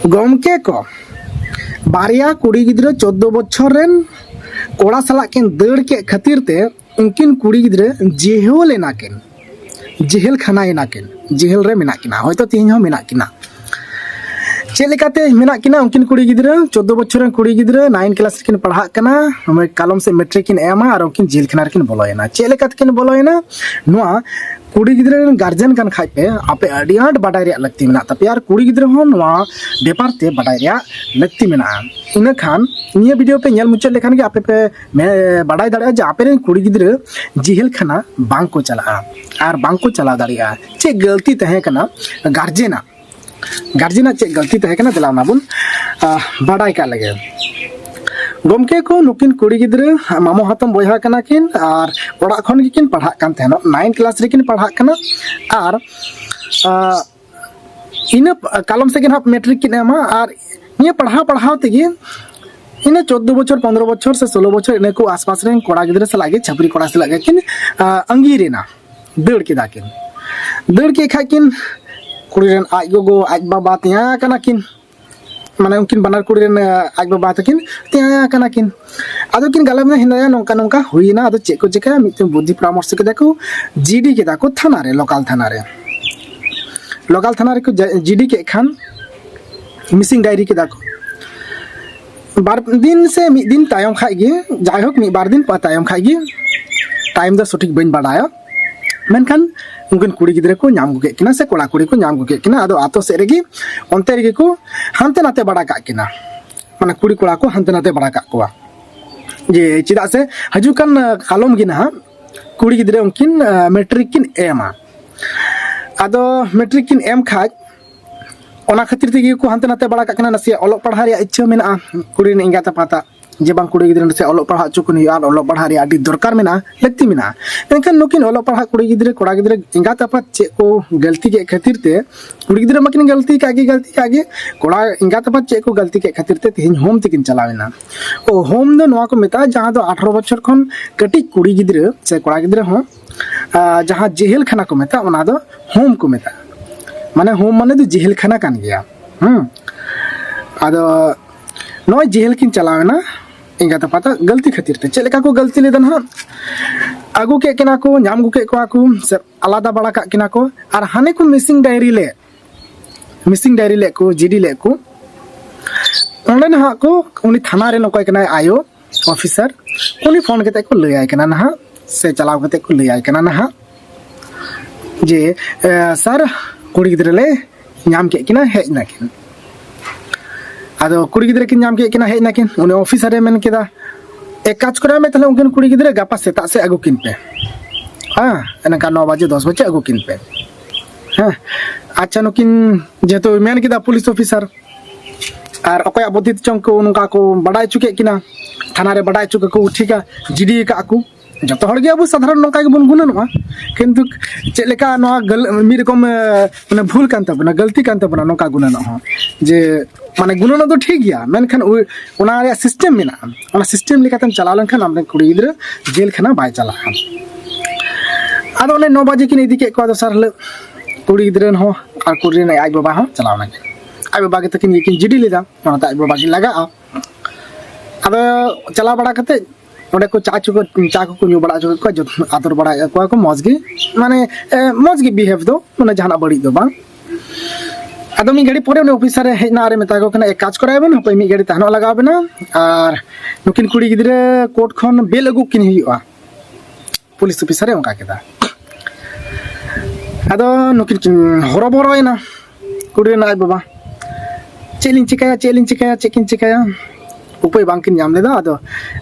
गमके को बारिया कुड़ी गिद्रा 14 बछर रेन कोड़ा सला किन दड़ के खातिर ते उनकिन कुड़ी गिद्रा जेहल एना किन जेहल खाना एना किन जेहल रे मेना किना होयतो तिहिं हो मेना किना चेक लेकाते मेना किना उनकिन कुड़ी गिद्रा 14 बछर रेन कुड़ी गिद्रा 9 क्लास किन पढ़ा कना हमें कालम से मैट्रिक किन एमा और उनकिन जेल खाना किन बोलोयना चेक लेकाते किन बोलोयना नुआ कुड़ी गिद्रा गार्जियन कान खाइ पे आपे अडी आट बाडाय रे लगती मेना तपे यार कुड़ी गिद्रा हो नुआ बेपार ते बाडाय रे लगती मेना इना खान निया वीडियो पे नेल मुचाद लेखान के आपे पे मैं बाडाय दाड़े जे आपे रेन कुड़ी गिद्रा जेल खाना बांग को चला और बांग को चला दाड़िया चे गलती तहे कना गार्जियन चे गलती तहे कना दिलावना बुन बाडाय का लगे गमके को नुकिन कुड़ी गिद्रा मामो हातम बयहा कना किन और ओड़ा खन गे किन पढ़ा कान थेनो 9 क्लास रे किन पढ़ा कना और इन कालम से किन हाप मैट्रिक किन एमा और निया पढ़ाव तेगे इन 14 बछर 15 बछर से 16 बछर इन को आसपास रे कोड़ा गिद्रा सलागे छपरी कोड़ा सलागे किन अंगीरेना दड़ के दाकिन दड़ के खा किन कुड़ी रेन आज गोगो आज बाबा तिया कना किन माने उनकिन बानार कुड़ी रेन आज बाबा तकिन तिया कना किन आदो किन गलम ने हिंदाया नोंका नोंका हुईना आदो चेक को चेका मिते बुद्धि परामर्श के देखो जीडी के दाको थाना रे लोकल थाना रे को जीडी के खान मिसिंग डायरी के दाको बार दिन से मिद दिन तायम खाइगे जायहोक मी बार दिन तायम खाइगे टाइम द सठिक बइन बाडाया मेनखान उनकिन कुड़ी गिद्रा को नाम गुके किना से कोड़ा कुड़ी को नाम गुके किना आदो आतो से रेगी ओंते रेगी को हांते नाते बड़ा का किना माने कुड़ी कोड़ा को हांते नाते बड़ा का कोआ जे चिदा से हजुकान कालम गिना कुड़ी गिद्रा उनकिन मैट्रिक किन एमा आदो मैट्रिक किन एम खाज ओना खातिर तेगी को हांते नाते बड़ा का किना नसे ओलो पढ़ा रे इच्छा मेना कुड़ी ने इंगा तपाता जे बांग कुड़ी गिद्रा से ओलो पढ़ा चुकुन यार ओलो पढ़ा रे आडी दरकार मेना लगती मेना एनखान नुकिन ओलो पढ़ा कुड़ी गिद्रा कोड़ा गिद्रा इंगा तपा चे को गलती के खातिर ते कुड़ी गिद्रा मकिन गलती कागे कोड़ा इंगा तपा चे को गलती के खातिर ते तिहिन होम तिकिन चलावेना ओ होम दो नोआ को मेता जहां दो 18 बछर खन कटी कुड़ी गिद्रा से कोड़ा गिद्रा हो जहां जेल खाना को मेता ओना दो होम को मेता माने होम माने दो जेल खाना कान गया आदो नोय जेल किन चलावेना इंगा तो पता गलती खातिर ते चलेका को गलती लेदन हा आगु के किना को नाम गुके को आकु से आलादा बड़ा का किना को और हाने को मिसिंग डायरी ले को जीडी ले को ओंडे ना को उनी थाना रे नकोय कना आयो ऑफिसर उनी फोन केते को लय आय कना ना से चलाव केते को लय आय कना ना जे सर कुड़ी गिद्रा ले नाम के किना हेज ना किन आदो कुड़ी गिद्रा किन नाम के किना हेज ना किन उनी ऑफिसर रे मेन केदा एक काज करा में तले उनकिन कुड़ी गिद्रा गापा सेता से आगु किन पे एनका 9 बजे 10 बजे आगु किन पे अच्छा नुकिन जेतो मेन केदा पुलिस ऑफिसर और अकोया बुद्धि चंग को उनका को बड़ाई चुके किना थाना रे बड़ाई चुके को ठीका जीडी का आकु जतो हड़ गे अब साधारण नोका के बन गुननवा किंतु चेलेका नो मी रकम माने भूल कान तबना गलती कान तबना नोका गुनन हो जे माने गुनन तो ठीक गया मेनखान ओना रे सिस्टम मेना ओना सिस्टम लेकातम चला लनखान हमरे कुड़ी गिद्रा जेल खाना बाय चला आदो ने 9 बजे किन इदी के को सर ले कुड़ी गिद्रा हो और कुड़ी ने आज बाबा हो चलावना आज बाबा के तकिन यकिन जीडी लेदा ओना ता आज बाबा की लगा आदो चला बड़ा कते ओडे को चा को न्यू बड़ा को जो आदर बड़ा को मौजगी माने मौजगी बिहेव दो माने जहाना बड़ी दो बा आदो मी गाड़ी परे ऑफिसर हेना रे मेता को कना एक काज करायबन हपे मी गाड़ी तहनो लगाबेना और नुकिन कुड़ी गिद्रा कोर्ट खन बेल अगु किन हियुआ पुलिस ऑफिसर ओंका केदा आदो नुकिन हरो बरोयना कुड़ी ना बाबा चेलिन चिकाया उपाय बांकिन नाम लेदा आदो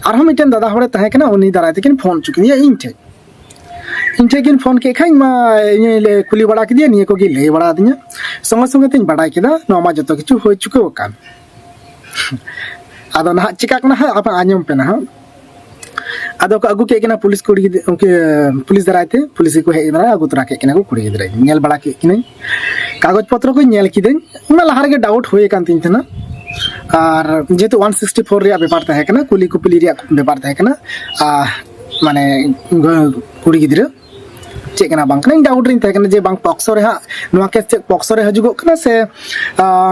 आरो मिटन दादा हड़े तहे कना उनी दाराय तकिन फोन चुकिन या इन ठे किन फोन के खाई मा ले कुली बड़ा के दिया निये को गे ले बड़ा दिया संगे तिन बड़ा केदा नोमा जतो किछु होय चुके ओकान आदो ना चिका कना आप आजम पे ना आदो को अगु के कना पुलिस कुड़ी उनके पुलिस दाराय थे पुलिस को हे ना अगु तरा के कना को कुड़ी गिद्रा नेल बड़ा के किनै कागज पत्र को नेल किदेन उना लहार के डाउट होय कान तिन तना और जेतु 164 रे बेपार तहे कना कुली कुपली रे बेपार तहे कना माने कुड़ी गिद्रा चेक कना बांग कना डाउट रिंग तहकना जे बांग पॉक्सो रे हा नोआ केस चेक पॉक्सो रे हजुगो कना से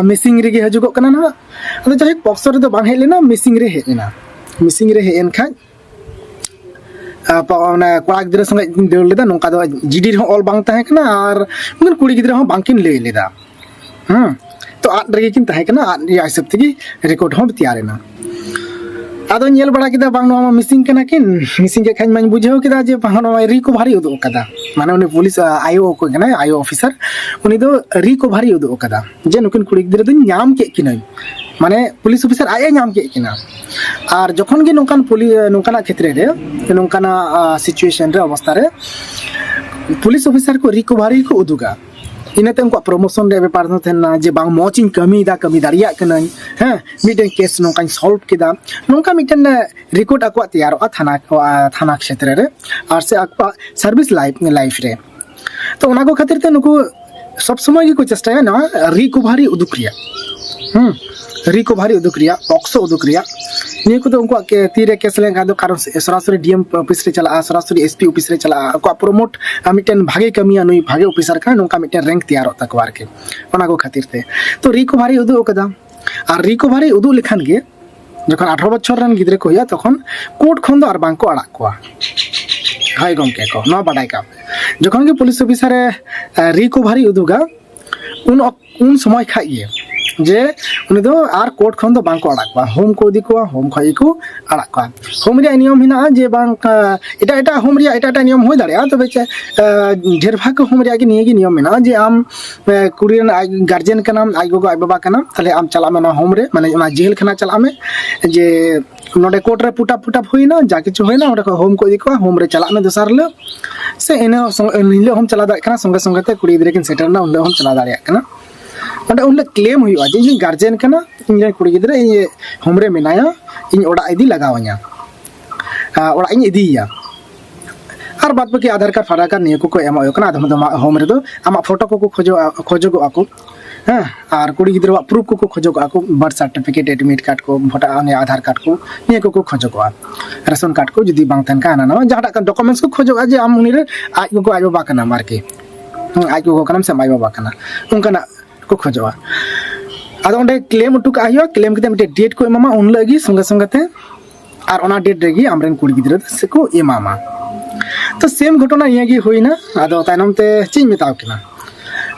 मिसिंग रे गे हजुगो कना ना अदो जाहे पॉक्सो रे तो बांग हे लेना मिसिंग रे हे लेना मिसिंग रे हे एन खा कोड़ा गिद्रा संगे देड़ लेदा नोंका दो जीडी रे ऑल बांग तहे कना और मुन कुड़ी गिद्रा हो बांग किन ले लेदा तो आद रे किन तहे कना आद या हिसाब तगी रिकॉर्ड हो तैयार ना आदो नेल बड़ा किदा बांग नोमा मिसिंग कना किन मिसिंग के खान मन बुझाव किदा जे बांग नोमा रिकवरी उदो कदा माने उनी पुलिस आईओ को कना आईओ ऑफिसर उनी दो रिकवरी उदो कदा जे नुकिन कुड़ी गिद्रा दो नाम के किन माने पुलिस ऑफिसर आए नाम के किना और जखन गे नोकान पुलिस नोकाना क्षेत्र रे नोकाना सिचुएशन रे अवस्था रे पुलिस ऑफिसर को रिकवरी को उदुगा इनाते उनको प्रमोशन रे व्यापार न थेना जे बांग मोचिन कमी दारिया कना हैं मिटन केस नोकान सॉल्व किदा नोका मिटन रिकॉर्ड अकवा तैयार थाना क्षेत्र रे और से अकवा सर्विस लाइफ रे तो उना को खातिर ते नुको सब समय की को चेष्टा है ना रिकवरी उदुक्रिया रिकवरी उदुक्रिया पॉक्सो उदुक्रिया निये को तो उनको के तीरे केस लेगा दो कारण सरासरी डीएम ऑफिस रे चला सरासरी एसपी ऑफिस रे चला को प्रमोट मिटन भागे कमिया नुई भागे ऑफिसर का नोका मिटन रैंक तैयार होता कवार के ओना को खातिर ते तो रिकवरी उदु कदा और रिकवरी उदु लिखान गे जखन 18 बछर रन गिद्रे को या तखन कोर्ट खन दो और बांग को अड़ा कोआ हाय गमके को न बाडाय का जखन के पुलिस ऑफिसर रिकवरी उदुगा उन समय खाइए जे उनी दो आर कोर्ट खन दो बांग को अड़ा कोआ होम को दी को होम खई को अड़ा कोआ होम रे नियम हिना जे बांग एटा होम रे एटा नियम होय दाड़िया तबे ढेर भाग होम रे के निये नियम हिना जे आम कुड़ी गार्जियन कनाम आई गोगो आई बाबा कनाम तले आम चला में होम रे माने ओना जेल खाना चला में जे नोडे कोर्ट रे पुटा होइना जा किछु होइना ओडे होम को दी को होम रे चला में दोसार ले से इने निले हम चला दाड़ कना संगे संगे ते कुड़ी गिद्रे किन सेटर ना उनले हम चला दाड़िया कना ओडे उनले क्लेम हुआ जे इन गार्जियन कना इन कुड़ी गिद्रे इन होम रे मेनाया इन ओडा इदी लगावanya ओडा इन इदिया और बाद बाकी आधार कार्ड फाड़ा कार्ड निये को एमा कना आधम दम होम रे दो आमा फोटो को खोजो आको हाँ और कुड़ी गिद्रा प्रूफ को खोजो आको बर्थ सर्टिफिकेट एडमिट कार्ड को भोटा आधार कार्ड को निये को खोजो रेशन कार्ड को जुदी बांग तन का ना जहां डॉक्यूमेंट्स को खोजो जे आम उनी रे आज को आज बाबा कना मारके आज को कना से माई बाबा कना उनका को खोजो आदो ओंडे क्लेम उटुक आयो क्लेम किते मिटे डेट को एमामा उन लगी संगे संगे ते और ओना डेट रेगी आमरेन कुड़ी गिद्रा से को एमामा तो सेम घटना ये गी होइना आदो तायनम ते चिन मेताव किना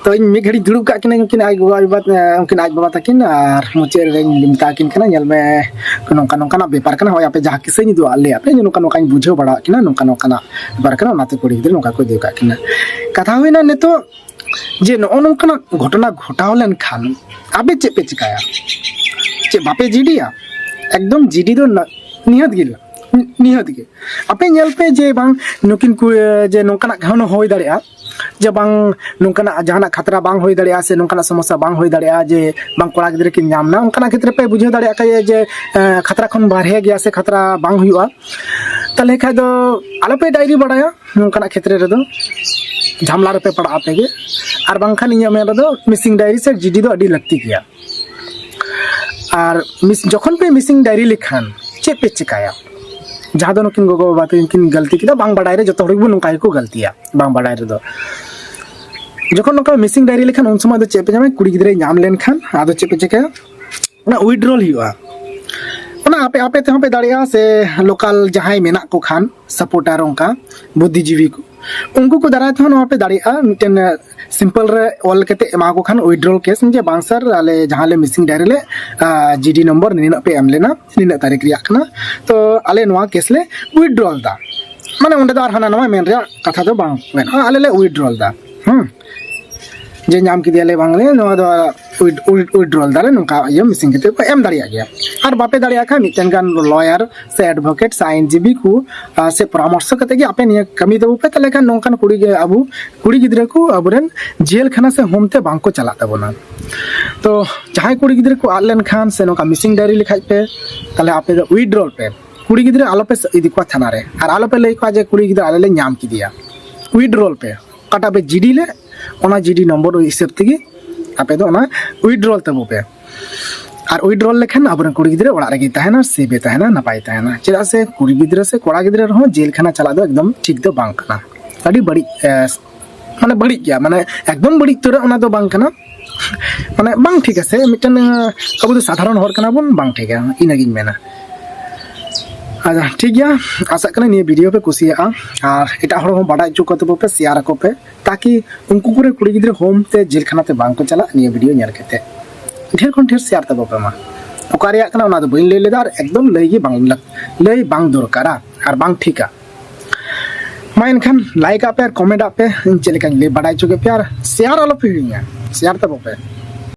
तो इन मी घड़ी दुड़ुब का किना उनकिन आज बाबा तकिन और मुचे रे मिता किन कना नेल में नोका नोका ना व्यापार कना होय आपे जहां किसे नि दो आले आपे नोका नोका बुझो बड़ा किना नोका नोका ना व्यापार कना नाते कुड़ी गिद्रा नोका को देव का किना कथा होइना ने तो जे नो नोका घटना घटाव लेन खान आबे चे पे चिकाया चे बापे जीडिया एकदम जीडी दो निहत गे आपे नेल पे जे बांग नुकिन को जे नोका घन होय दाड़िया जे बांग नोंकाना जहाना खतरा बांग होय दाड़िया से नोंकाना समस्या बांग होय दाड़िया जे बांग कोड़ा गिद्रे किन नामना उनकाना क्षेत्र पे बुझे दाड़िया का जे खतरा खन बाहरे गया से खतरा बांग हुआ तले खा दो आलो पे डायरी बड़ाया नोंकाना क्षेत्र रे दो झामला रे पे पड़ा पे गे और बांग खान इया में दो मिसिंग डायरी से जीडी दो अडी लगती गया और जखन पे मिसिंग डायरी लिखान चे पे चिकाया जहाँ दो नकिन गोगो बात इनकिन गलती किदा बांग बड़ाई रे जतो हड़ बो नोका को गलतिया बांग बड़ाई रे दो जखन नोका मिसिंग डायरी लेखान उन समय दो चेपे जामे कुड़ी गिद्रे नाम लेन खान आदो चेपे चेका ना विड्रॉल हुआ ना आपे ते पे दाड़िया से लोकल जहां मेना को खान सपोर्टर उनका बुद्धिजीवी को उनको को दाराय थन पे दाड़िया मिटन सिंपल रे ऑल केते एमा को खान विड्रॉल केस जे बांसर आले जहां ले मिसिंग डायरी ले जीडी नंबर निना पे एम लेना निना तारीख रिया कना तो आले नोआ केस ले विड्रॉल दा माने उंडे दार हना नवा मेन रिया कथा दो बांग मेन आले ले विड्रॉल दा जे नाम की दियाले बांगले नोआ दो विड्रॉल दाले नोका ये मिसिंग केते को एम दाड़िया गया और बापे दाड़िया का मिटन गान लॉयर से एडवोकेट से आईनजीबी को से परामर्श कते कि आपे निया कमी देबो पे तले का नोंकान कुड़ी गिद्रे को अबरेन जेल खाना से होमते बांग को चला तबोना तो जहां कुड़ी गिद्रे को आलेन खान से नोका मिसिंग डायरी लिखाइ पे तले आपे दो विड्रॉल पे कुड़ी गिद्रे आलो पे इदी को थाना रे और आलो पे लई को जे कुड़ी गिद्रे आले ले नाम की दिया विड्रॉल पे काटा पे जीडी ले ओना जीडी नंबर हिसाब तेगी आपे दो ओना विड्रॉल तबो पे और विड्रॉल लेखन अब कुड़ी गिद्रे ओड़ा रेगी तहना सेबे तहना नपाय तहना चेदा से कुड़ी गिद्रे से कोड़ा गिद्रे रहो जेल खाना चला दो एकदम ठीक दो बांग कना ᱟᱹᱰᱤ ᱵᱟᱹᱲᱤᱡ ᱢᱟᱱᱮ ᱵᱟᱹᱲᱤᱡ ᱜᱮᱭᱟ ᱢᱟᱱᱮ ᱮᱠᱫᱚम ᱵᱟᱹᱲᱤᱡ ᱩᱛᱟᱹᱨᱟ ᱚᱱᱟ ᱫᱚ ᱵᱟᱝ ᱠᱟᱱᱟ ᱢᱟᱱᱮ ᱵᱟᱝ ᱴᱷᱤᱠ ᱟᱥᱮ ᱢᱤᱫᱴᱮᱱ ᱟᱵᱚ ᱫᱚ ᱥᱟᱫᱷᱟᱨᱚᱱ ᱦᱚᱲ ᱠᱟᱱᱟ ᱵᱚᱱ ᱵᱟᱝ ᱴᱷᱤᱠᱟ ᱤᱱᱟᱹᱜᱤᱧ ᱢᱮᱱᱟ ᱟᱪᱪᱷᱟ ᱴᱷᱤक गया आशा करना निये वीडियो पे कुसियागा और एटा हर हम बाडा चुक कते पे शेयर को पे ताकि उनको कुरे कुड़ी गिद्रे होम ते जेल खाना ते बांग को चला निये वीडियो नेल केते ढेर कोन ढेर शेयर तबो पे मा ओकारिया कना ओना दो बइन ले लेदा और एकदम लई गे बांग लई बांग दरकारा और बांग ठीका मा इनखान लाइक आपे और कमेंट आपे चेले का ले बाडा चुके पे और शेयर आलो पे शेयर तबो पे